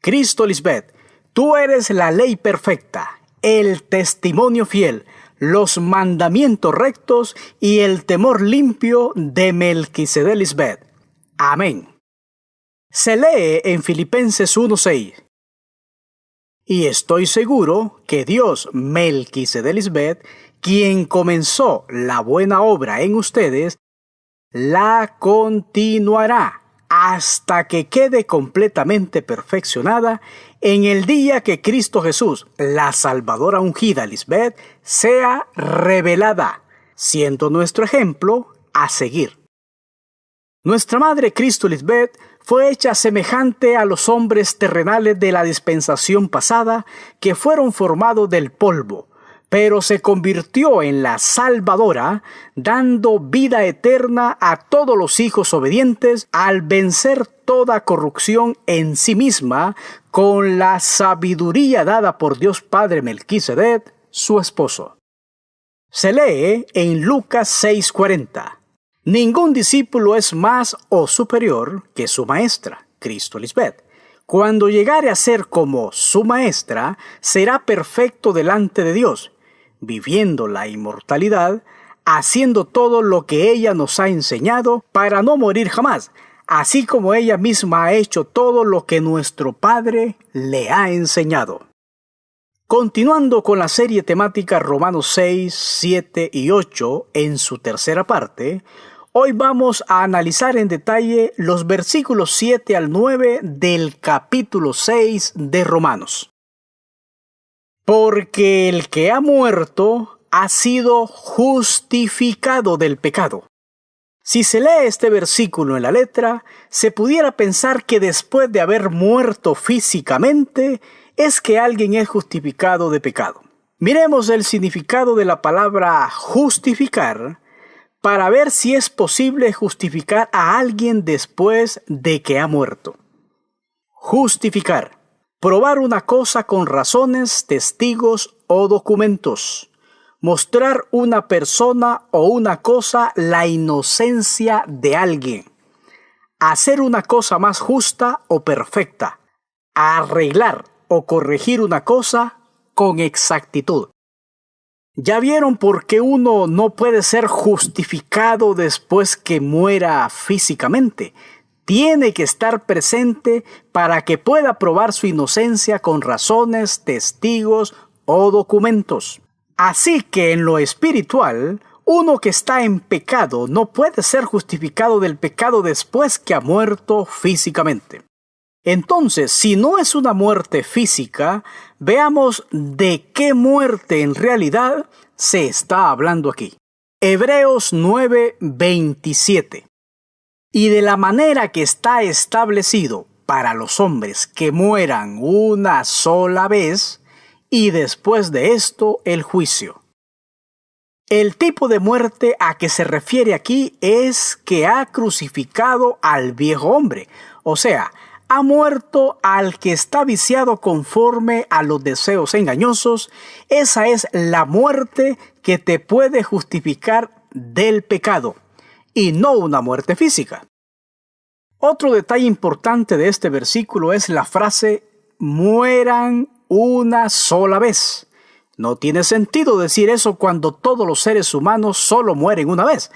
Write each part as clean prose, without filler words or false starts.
Cristo Lisbeth, tú eres la ley perfecta, el testimonio fiel, los mandamientos rectos y el temor limpio de Melquisedec Lisbeth. Amén. Se lee en Filipenses 1:6. Y estoy seguro que Dios, Melquisedec Lisbeth, quien comenzó la buena obra en ustedes, la continuará hasta que quede completamente perfeccionada en el día que Cristo Jesús, la Salvadora ungida Lisbeth, sea revelada, siendo nuestro ejemplo a seguir. Nuestra madre Cristo Lisbeth fue hecha semejante a los hombres terrenales de la dispensación pasada que fueron formados del polvo, pero se convirtió en la Salvadora, dando vida eterna a todos los hijos obedientes al vencer toda corrupción en sí misma con la sabiduría dada por Dios Padre Melquisedec, su esposo. Se lee en Lucas 6:40. Ningún discípulo es más o superior que su maestra, Cristo Lisbeth. Cuando llegare a ser como su maestra, será perfecto delante de Dios, viviendo la inmortalidad, haciendo todo lo que ella nos ha enseñado para no morir jamás, así como ella misma ha hecho todo lo que nuestro Padre le ha enseñado. Continuando con la serie temática Romanos 6, 7 y 8 en su tercera parte, hoy vamos a analizar en detalle los versículos 7 al 9 del capítulo 6 de Romanos. Porque el que ha muerto ha sido justificado del pecado. Si se lee este versículo en la letra, se pudiera pensar que después de haber muerto físicamente, es que alguien es justificado de pecado. Miremos el significado de la palabra justificar para ver si es posible justificar a alguien después de que ha muerto. Justificar. Probar una cosa con razones, testigos o documentos. Mostrar una persona o una cosa la inocencia de alguien. Hacer una cosa más justa o perfecta. Arreglar o corregir una cosa con exactitud. ¿Ya vieron por qué uno no puede ser justificado después que muera físicamente? Tiene que estar presente para que pueda probar su inocencia con razones, testigos o documentos. Así que en lo espiritual, uno que está en pecado no puede ser justificado del pecado después que ha muerto físicamente. Entonces, si no es una muerte física, veamos de qué muerte en realidad se está hablando aquí. Hebreos 9:27. Y de la manera que está establecido para los hombres que mueran una sola vez, y después de esto el juicio. El tipo de muerte a que se refiere aquí es que ha crucificado al viejo hombre, o sea, ha muerto al que está viciado conforme a los deseos engañosos. Esa es la muerte que te puede justificar del pecado, y no una muerte física. Otro detalle importante de este versículo es la frase mueran una sola vez. No tiene sentido decir eso cuando todos los seres humanos solo mueren una vez.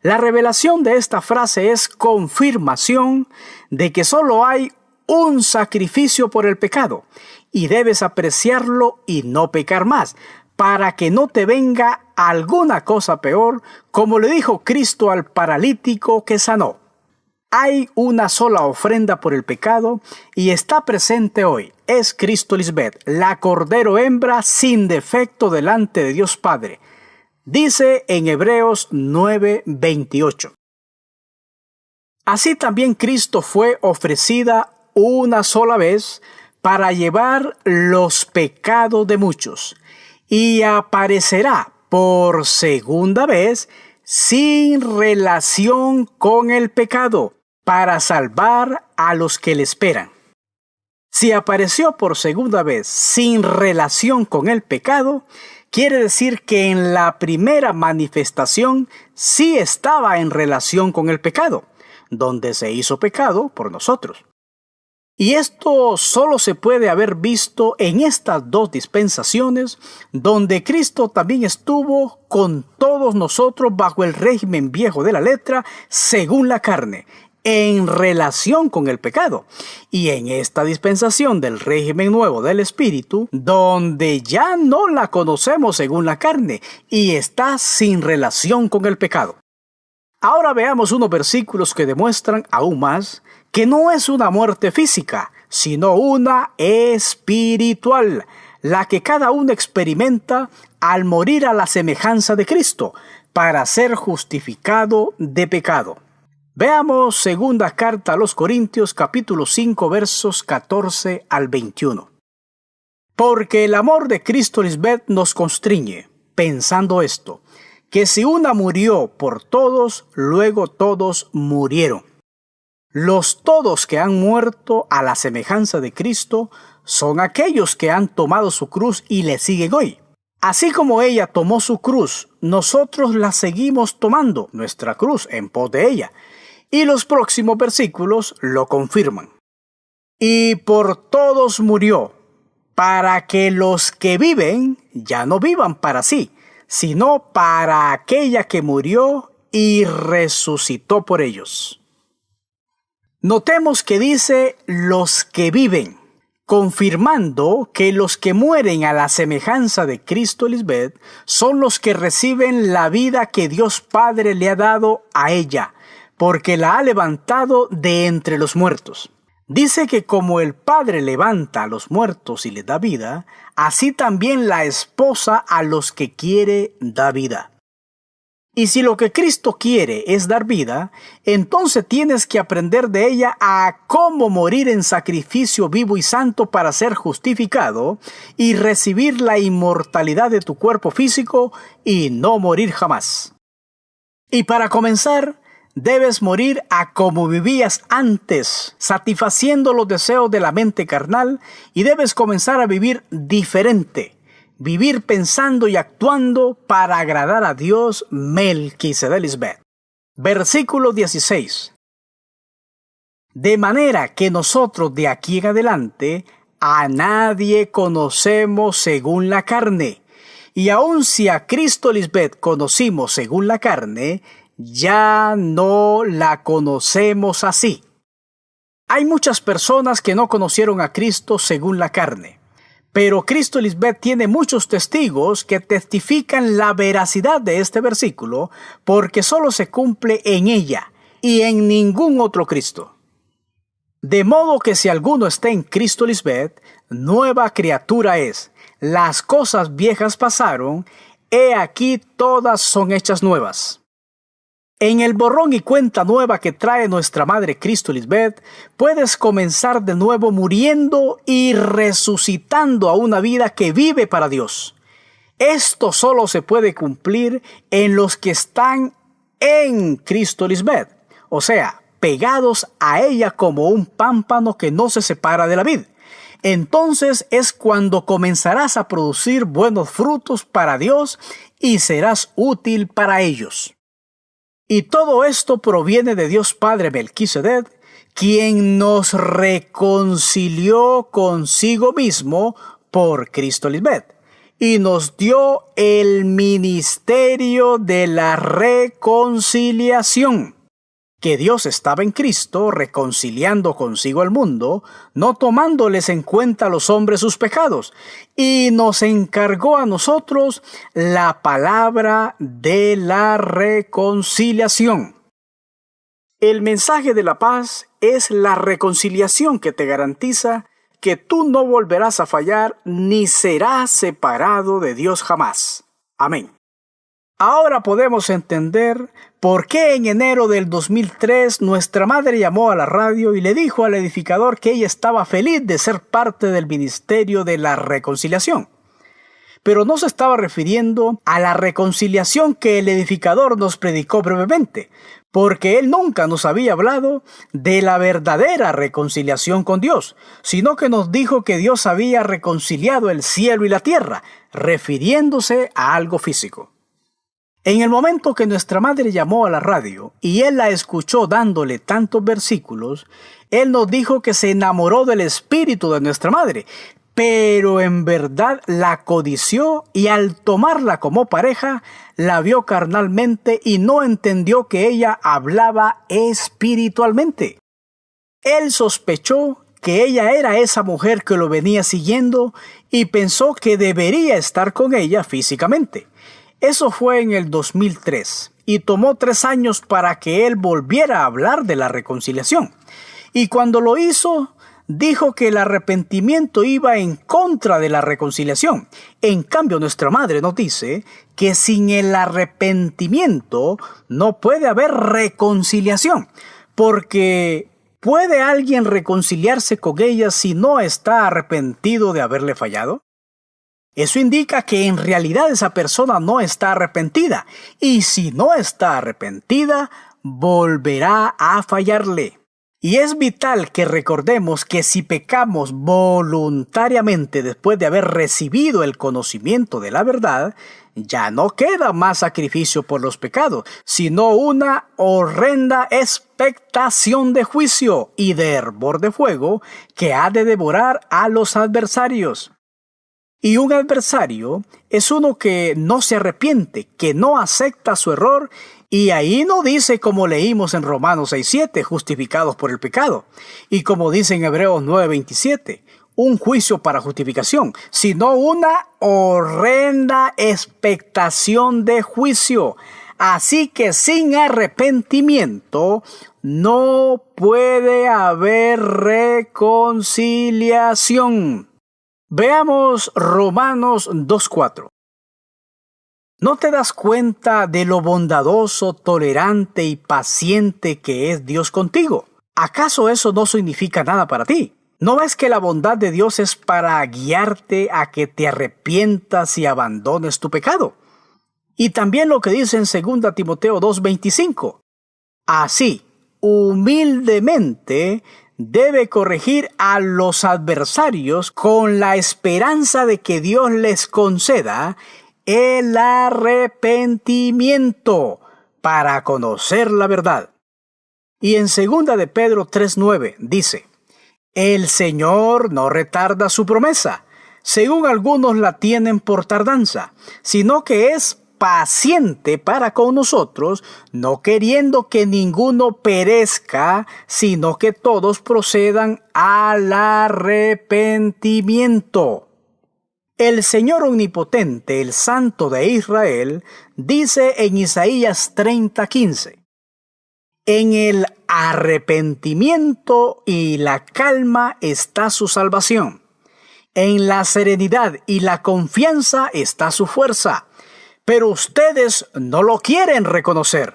La revelación de esta frase es confirmación de que solo hay un sacrificio por el pecado, y debes apreciarlo y no pecar más, para que no te venga alguna cosa peor, como le dijo Cristo al paralítico que sanó. Hay una sola ofrenda por el pecado y está presente hoy. Es Cristo Lisbeth, la cordero hembra sin defecto delante de Dios Padre. Dice en Hebreos 9:28. Así también Cristo fue ofrecida una sola vez para llevar los pecados de muchos, y aparecerá por segunda vez sin relación con el pecado, para salvar a los que le esperan. Si apareció por segunda vez sin relación con el pecado, quiere decir que en la primera manifestación sí estaba en relación con el pecado, donde se hizo pecado por nosotros. Y esto solo se puede haber visto en estas dos dispensaciones, donde Cristo también estuvo con todos nosotros bajo el régimen viejo de la letra, según la carne, en relación con el pecado. Y en esta dispensación del régimen nuevo del Espíritu, donde ya no la conocemos según la carne y está sin relación con el pecado. Ahora veamos unos versículos que demuestran aún más que no es una muerte física, sino una espiritual, la que cada uno experimenta al morir a la semejanza de Cristo, para ser justificado de pecado. Veamos segunda carta a los Corintios, capítulo 5, versos 14 al 21. Porque el amor de Cristo Lisbeth nos constriñe, pensando esto, que si una murió por todos, luego todos murieron. Los todos que han muerto a la semejanza de Cristo son aquellos que han tomado su cruz y le siguen hoy. Así como ella tomó su cruz, nosotros la seguimos tomando, nuestra cruz, en pos de ella. Y los próximos versículos lo confirman. Y por todos murió, para que los que viven ya no vivan para sí, sino para aquella que murió y resucitó por ellos. Notemos que dice los que viven, confirmando que los que mueren a la semejanza de Cristo Lisbeth son los que reciben la vida que Dios Padre le ha dado a ella, porque la ha levantado de entre los muertos. Dice que como el Padre levanta a los muertos y les da vida, así también la esposa a los que quiere da vida. Y si lo que Cristo quiere es dar vida, entonces tienes que aprender de ella a cómo morir en sacrificio vivo y santo para ser justificado y recibir la inmortalidad de tu cuerpo físico y no morir jamás. Y para comenzar, debes morir a como vivías antes, satisfaciendo los deseos de la mente carnal, y debes comenzar a vivir diferente. Vivir pensando y actuando para agradar a Dios, Melquisedec Lisbeth. Versículo 16. De manera que nosotros de aquí en adelante a nadie conocemos según la carne. Y aun si a Cristo Lisbeth conocimos según la carne, ya no la conocemos así. Hay muchas personas que no conocieron a Cristo según la carne. Pero Cristo Lisbeth tiene muchos testigos que testifican la veracidad de este versículo, porque solo se cumple en ella y en ningún otro Cristo. De modo que si alguno está en Cristo Lisbeth, nueva criatura es. Las cosas viejas pasaron, he aquí todas son hechas nuevas. En el borrón y cuenta nueva que trae nuestra Madre Cristo Lisbeth, puedes comenzar de nuevo muriendo y resucitando a una vida que vive para Dios. Esto solo se puede cumplir en los que están en Cristo Lisbeth, o sea, pegados a ella como un pámpano que no se separa de la vid. Entonces es cuando comenzarás a producir buenos frutos para Dios y serás útil para ellos. Y todo esto proviene de Dios Padre Melquisedec, quien nos reconcilió consigo mismo por Cristo Lisbeth, y nos dio el ministerio de la reconciliación. Que Dios estaba en Cristo reconciliando consigo al mundo, no tomándoles en cuenta a los hombres sus pecados, y nos encargó a nosotros la palabra de la reconciliación. El mensaje de la paz es la reconciliación que te garantiza que tú no volverás a fallar ni serás separado de Dios jamás. Amén. Ahora podemos entender por qué en enero del 2003 nuestra madre llamó a la radio y le dijo al edificador que ella estaba feliz de ser parte del ministerio de la reconciliación. Pero no se estaba refiriendo a la reconciliación que el edificador nos predicó brevemente, porque él nunca nos había hablado de la verdadera reconciliación con Dios, sino que nos dijo que Dios había reconciliado el cielo y la tierra, refiriéndose a algo físico. En el momento que nuestra madre llamó a la radio y él la escuchó dándole tantos versículos, él nos dijo que se enamoró del espíritu de nuestra madre, pero en verdad la codició y al tomarla como pareja, la vio carnalmente y no entendió que ella hablaba espiritualmente. Él sospechó que ella era esa mujer que lo venía siguiendo y pensó que debería estar con ella físicamente. Eso fue en el 2003 y tomó 3 años para que él volviera a hablar de la reconciliación. Y cuando lo hizo, dijo que el arrepentimiento iba en contra de la reconciliación. En cambio, nuestra madre nos dice que sin el arrepentimiento no puede haber reconciliación, porque ¿puede alguien reconciliarse con ella si no está arrepentido de haberle fallado? Eso indica que en realidad esa persona no está arrepentida, y si no está arrepentida, volverá a fallarle. Y es vital que recordemos que si pecamos voluntariamente después de haber recibido el conocimiento de la verdad, ya no queda más sacrificio por los pecados, sino una horrenda expectación de juicio y de hervor de fuego que ha de devorar a los adversarios. Y un adversario es uno que no se arrepiente, que no acepta su error, y ahí no dice como leímos en Romanos 6:7, justificados por el pecado, y como dice en Hebreos 9:27, un juicio para justificación, sino una horrenda expectación de juicio. Así que sin arrepentimiento no puede haber reconciliación. Veamos Romanos 2:4. ¿No te das cuenta de lo bondadoso, tolerante y paciente que es Dios contigo? ¿Acaso eso no significa nada para ti? ¿No ves que la bondad de Dios es para guiarte a que te arrepientas y abandones tu pecado? Y también lo que dice en 2 Timoteo 2:25. Así, humildemente, debe corregir a los adversarios con la esperanza de que Dios les conceda el arrepentimiento para conocer la verdad. Y en 2 de Pedro 3:9 dice: el Señor no retarda su promesa, según algunos la tienen por tardanza, sino que es paciente para con nosotros, no queriendo que ninguno perezca, sino que todos procedan al arrepentimiento. El Señor Omnipotente, el Santo de Israel, dice en Isaías 30:15: en el arrepentimiento y la calma está su salvación. En la serenidad y la confianza está su fuerza. Pero ustedes no lo quieren reconocer.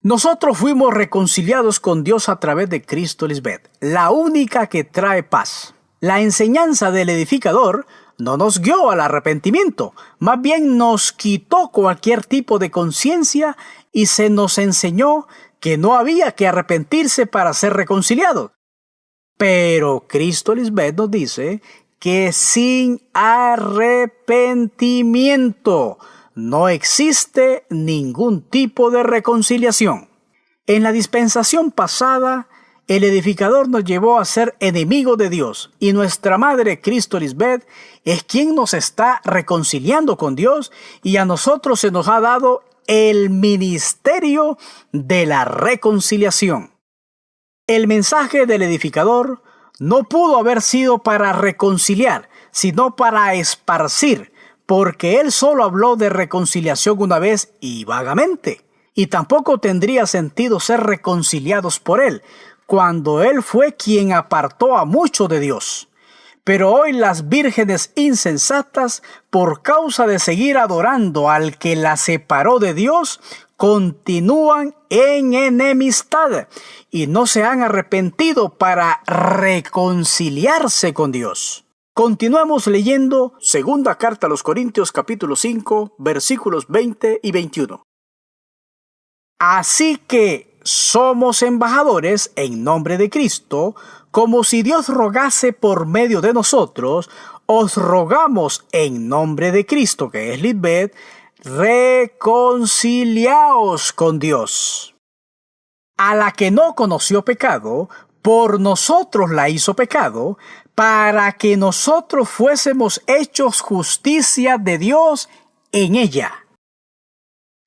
Nosotros fuimos reconciliados con Dios a través de Cristo Lisbeth, la única que trae paz. La enseñanza del edificador no nos guió al arrepentimiento, más bien nos quitó cualquier tipo de conciencia y se nos enseñó que no había que arrepentirse para ser reconciliados. Pero Cristo Lisbeth nos dice que sin arrepentimiento no existe ningún tipo de reconciliación. En la dispensación pasada, el edificador nos llevó a ser enemigos de Dios, y nuestra madre Cristo Lisbeth es quien nos está reconciliando con Dios, y a nosotros se nos ha dado el ministerio de la reconciliación. El mensaje del edificador no pudo haber sido para reconciliar, sino para esparcir, porque él solo habló de reconciliación una vez y vagamente. Y tampoco tendría sentido ser reconciliados por él, cuando él fue quien apartó a muchos de Dios. Pero hoy las vírgenes insensatas, por causa de seguir adorando al que las separó de Dios, continúan en enemistad y no se han arrepentido para reconciliarse con Dios. Continuamos leyendo Segunda Carta a los Corintios capítulo 5, versículos 20 y 21. Así que somos embajadores en nombre de Cristo, como si Dios rogase por medio de nosotros, os rogamos en nombre de Cristo, que es Lisbeth, reconciliaos con Dios. A la que no conoció pecado, por nosotros la hizo pecado, para que nosotros fuésemos hechos justicia de Dios en ella.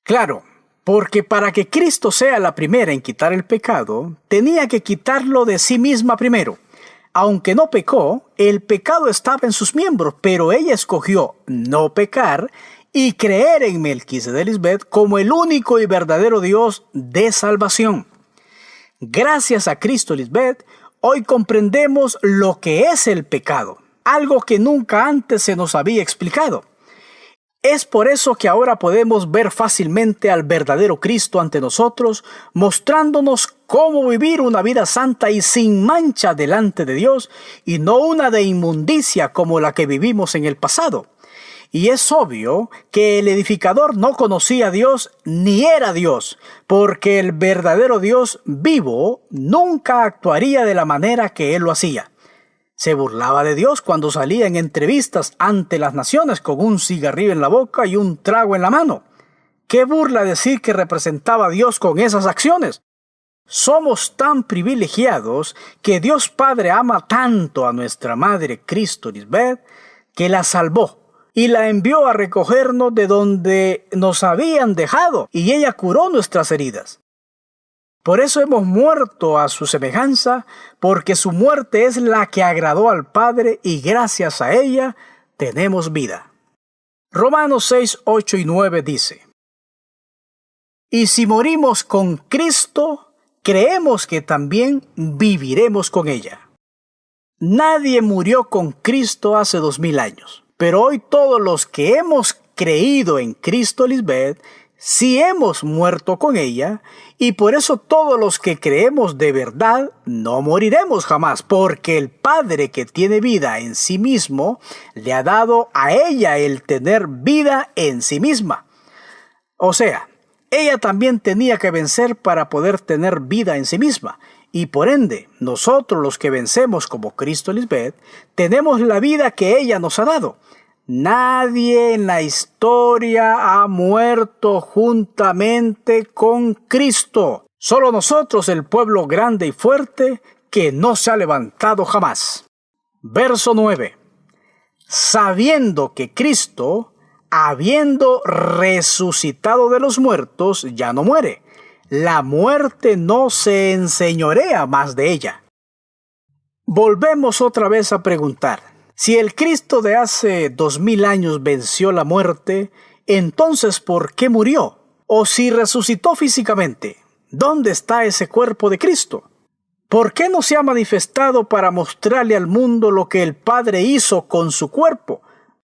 Claro, porque para que Cristo sea la primera en quitar el pecado, tenía que quitarlo de sí misma primero. Aunque no pecó, el pecado estaba en sus miembros, pero ella escogió no pecar y creer en Melquisedec como el único y verdadero Dios de salvación. Gracias a Cristo Lisbeth, hoy comprendemos lo que es el pecado, algo que nunca antes se nos había explicado. Es por eso que ahora podemos ver fácilmente al verdadero Cristo ante nosotros, mostrándonos cómo vivir una vida santa y sin mancha delante de Dios, y no una de inmundicia como la que vivimos en el pasado. Y es obvio que el edificador no conocía a Dios ni era Dios, porque el verdadero Dios vivo nunca actuaría de la manera que él lo hacía. Se burlaba de Dios cuando salía en entrevistas ante las naciones con un cigarrillo en la boca y un trago en la mano. ¿Qué burla decir que representaba a Dios con esas acciones? Somos tan privilegiados que Dios Padre ama tanto a nuestra Madre Cristo Lisbeth que la salvó y la envió a recogernos de donde nos habían dejado, y ella curó nuestras heridas. Por eso hemos muerto a su semejanza, porque su muerte es la que agradó al Padre y gracias a ella tenemos vida. Romanos 6, 8 y 9 dice: Y si morimos con Cristo, creemos que también viviremos con ella. Nadie murió con Cristo hace 2000 años, pero hoy todos los que hemos creído en Cristo Lisbeth, sí hemos muerto con ella, y por eso todos los que creemos de verdad no moriremos jamás, porque el Padre que tiene vida en sí mismo le ha dado a ella el tener vida en sí misma. O sea, ella también tenía que vencer para poder tener vida en sí misma, y por ende, nosotros los que vencemos como Cristo Lisbeth, tenemos la vida que ella nos ha dado. Nadie en la historia ha muerto juntamente con Cristo. Solo nosotros, el pueblo grande y fuerte, que no se ha levantado jamás. Verso 9. Sabiendo que Cristo, habiendo resucitado de los muertos, ya no muere. La muerte no se enseñorea más de ella. Volvemos otra vez a preguntar. Si el Cristo de hace 2000 años venció la muerte, entonces ¿por qué murió? O si resucitó físicamente, ¿dónde está ese cuerpo de Cristo? ¿Por qué no se ha manifestado para mostrarle al mundo lo que el Padre hizo con su cuerpo?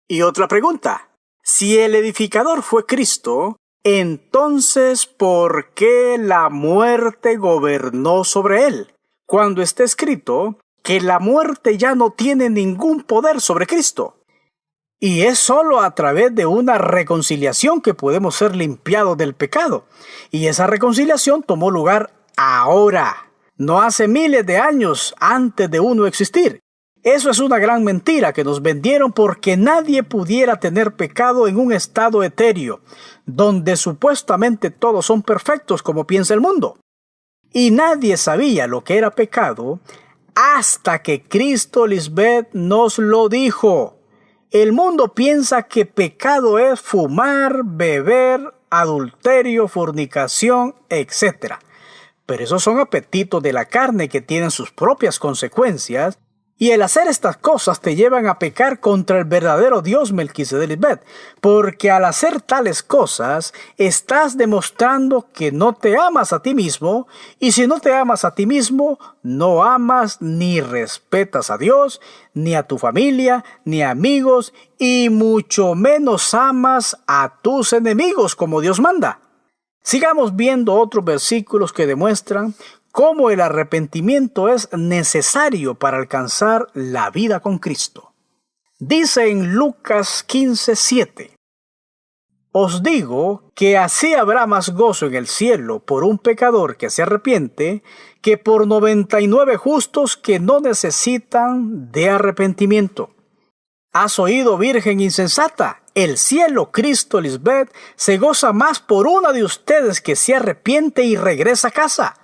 Y otra pregunta, si el edificador fue Cristo, entonces ¿por qué la muerte gobernó sobre él? Cuando está escrito que la muerte ya no tiene ningún poder sobre Cristo. Y es solo a través de una reconciliación que podemos ser limpiados del pecado. Y esa reconciliación tomó lugar ahora, no hace miles de años antes de uno existir. Eso es una gran mentira que nos vendieron porque nadie pudiera tener pecado en un estado etéreo, donde supuestamente todos son perfectos como piensa el mundo. Y nadie sabía lo que era pecado hasta que Cristo Lisbeth nos lo dijo. El mundo piensa que pecado es fumar, beber, adulterio, fornicación, etc. Pero esos son apetitos de la carne que tienen sus propias consecuencias, y el hacer estas cosas te llevan a pecar contra el verdadero Dios Melquisedec, porque al hacer tales cosas estás demostrando que no te amas a ti mismo, y si no te amas a ti mismo, no amas ni respetas a Dios, ni a tu familia, ni amigos, y mucho menos amas a tus enemigos como Dios manda. Sigamos viendo otros versículos que demuestran cómo el arrepentimiento es necesario para alcanzar la vida con Cristo. Dice en Lucas 15:7: Os digo que así habrá más gozo en el cielo por un pecador que se arrepiente que por 99 justos que no necesitan de arrepentimiento. ¿Has oído, virgen insensata? El cielo, Cristo Lisbeth, se goza más por una de ustedes que se arrepiente y regresa a casa.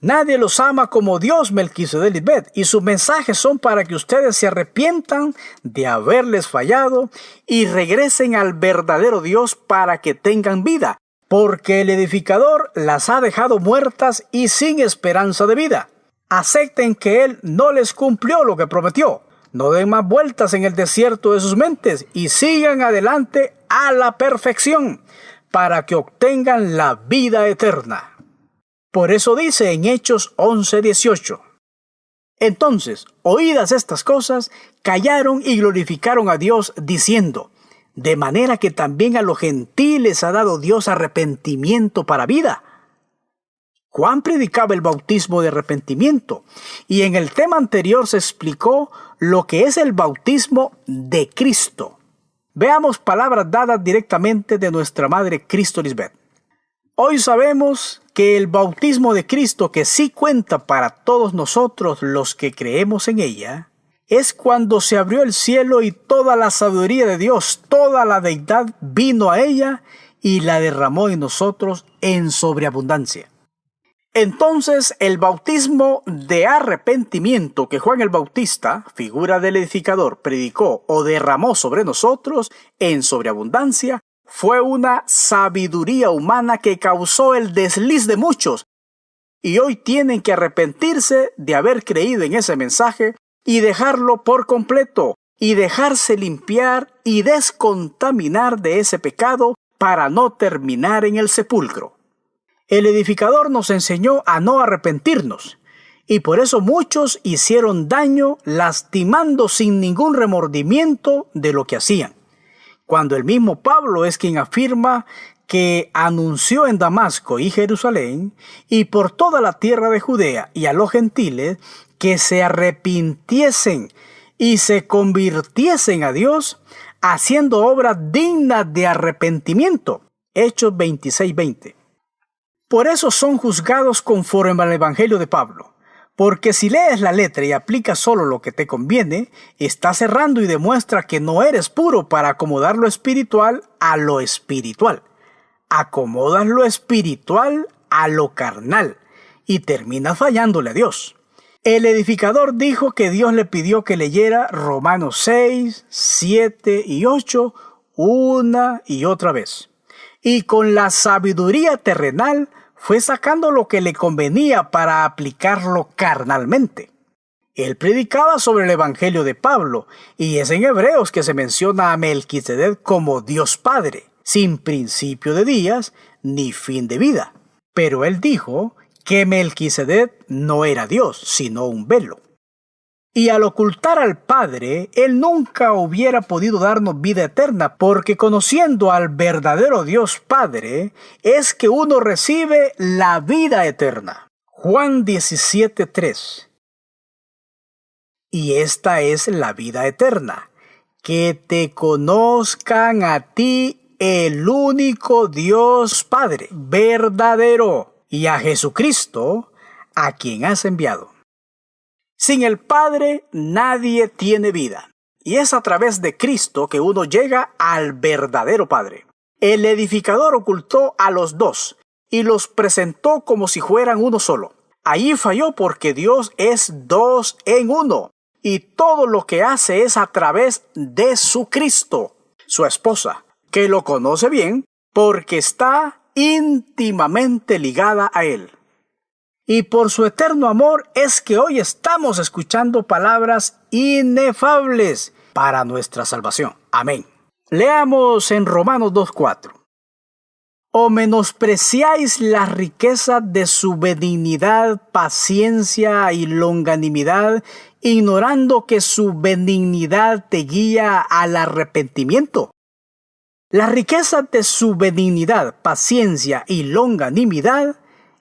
Nadie los ama como Dios, Melquisedec Lisbeth, y sus mensajes son para que ustedes se arrepientan de haberles fallado y regresen al verdadero Dios para que tengan vida, porque el edificador las ha dejado muertas y sin esperanza de vida. Acepten que Él no les cumplió lo que prometió. No den más vueltas en el desierto de sus mentes y sigan adelante a la perfección para que obtengan la vida eterna. Por eso dice en Hechos 11:18. Entonces, oídas estas cosas, callaron y glorificaron a Dios diciendo, de manera que también a los gentiles ha dado Dios arrepentimiento para vida. Juan predicaba el bautismo de arrepentimiento y en el tema anterior se explicó lo que es el bautismo de Cristo. Veamos palabras dadas directamente de nuestra Madre Cristo Lisbeth. Hoy sabemos que el bautismo de Cristo, que sí cuenta para todos nosotros los que creemos en ella, es cuando se abrió el cielo y toda la sabiduría de Dios, toda la deidad vino a ella y la derramó en nosotros en sobreabundancia. Entonces, el bautismo de arrepentimiento que Juan el Bautista, figura del edificador, predicó o derramó sobre nosotros en sobreabundancia, fue una sabiduría humana que causó el desliz de muchos, y hoy tienen que arrepentirse de haber creído en ese mensaje y dejarlo por completo, y dejarse limpiar y descontaminar de ese pecado para no terminar en el sepulcro. El edificador nos enseñó a no arrepentirnos, y por eso muchos hicieron daño lastimando sin ningún remordimiento de lo que hacían. Cuando el mismo Pablo es quien afirma que anunció en Damasco y Jerusalén y por toda la tierra de Judea y a los gentiles que se arrepintiesen y se convirtiesen a Dios, haciendo obras dignas de arrepentimiento. Hechos 26:20. Por eso son juzgados conforme al Evangelio de Pablo, porque si lees la letra y aplicas solo lo que te conviene, estás errando y demuestra que no eres puro para acomodar lo espiritual a lo espiritual. Acomodas lo espiritual a lo carnal y terminas fallándole a Dios. El edificador dijo que Dios le pidió que leyera Romanos 6, 7 y 8 una y otra vez. Y con la sabiduría terrenal fue sacando lo que le convenía para aplicarlo carnalmente. Él predicaba sobre el Evangelio de Pablo, y es en Hebreos que se menciona a Melquisedec como Dios Padre, sin principio de días ni fin de vida. Pero él dijo que Melquisedec no era Dios, sino un velo. Y al ocultar al Padre, Él nunca hubiera podido darnos vida eterna, porque conociendo al verdadero Dios Padre, es que uno recibe la vida eterna. Juan 17:3. Y esta es la vida eterna, que te conozcan a ti, el único Dios Padre, verdadero, y a Jesucristo, a quien has enviado. Sin el Padre nadie tiene vida, y es a través de Cristo que uno llega al verdadero Padre. El edificador ocultó a los dos y los presentó como si fueran uno solo. Allí falló porque Dios es dos en uno, y todo lo que hace es a través de su Cristo, su esposa, que lo conoce bien porque está íntimamente ligada a Él. Y por su eterno amor es que hoy estamos escuchando palabras inefables para nuestra salvación. Amén. Leamos en Romanos 2:4. ¿O menospreciáis las riquezas de su benignidad, paciencia y longanimidad, ignorando que su benignidad te guía al arrepentimiento? Las riquezas de su benignidad, paciencia y longanimidad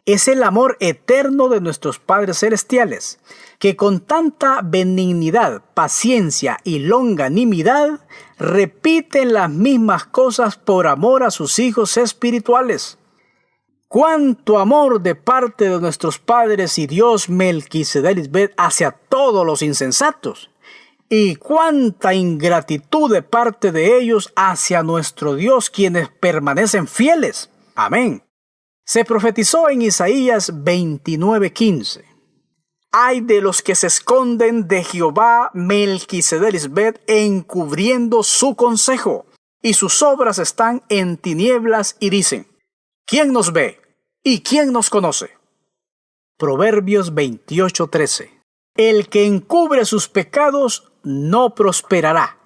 es el amor eterno de nuestros padres celestiales, que con tanta benignidad, paciencia y longanimidad repiten las mismas cosas por amor a sus hijos espirituales. ¡Cuánto amor de parte de nuestros padres y Dios Melquisedec Lisbeth hacia todos los insensatos! Y cuánta ingratitud de parte de ellos hacia nuestro Dios, quienes permanecen fieles. Amén. Se profetizó en Isaías 29:15. Ay de los que se esconden de Jehová Melquisedec encubriendo su consejo, y sus obras están en tinieblas y dicen: ¿quién nos ve? ¿Y quién nos conoce? Proverbios 28:13. El que encubre sus pecados no prosperará,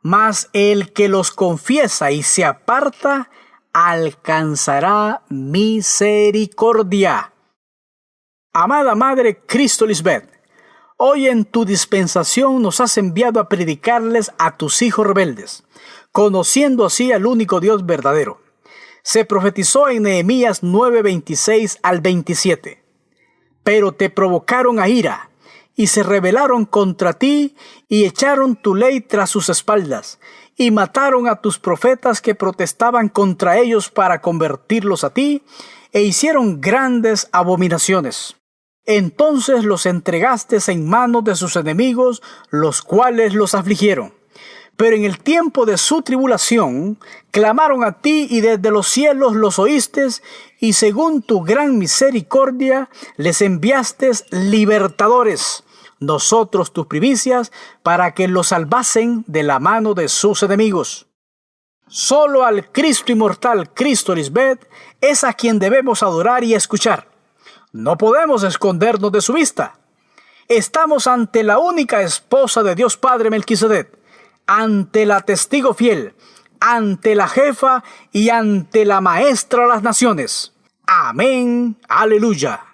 mas el que los confiesa y se aparta alcanzará misericordia. Amada Madre Cristo Lisbeth, hoy en tu dispensación nos has enviado a predicarles a tus hijos rebeldes, conociendo así al único Dios verdadero. Se profetizó en Nehemías 9:26 al 27. Pero te provocaron a ira, y se rebelaron contra ti, y echaron tu ley tras sus espaldas, y mataron a tus profetas que protestaban contra ellos para convertirlos a ti, e hicieron grandes abominaciones. Entonces los entregaste en manos de sus enemigos, los cuales los afligieron. Pero en el tiempo de su tribulación, clamaron a ti y desde los cielos los oíste, y según tu gran misericordia, les enviaste libertadores, nosotros tus primicias, para que los salvasen de la mano de sus enemigos. Solo al Cristo inmortal, Cristo Lisbeth, es a quien debemos adorar y escuchar. No podemos escondernos de su vista. Estamos ante la única esposa de Dios Padre Melquisedec, ante la testigo fiel, ante la jefa y ante la maestra de las naciones. Amén. Aleluya.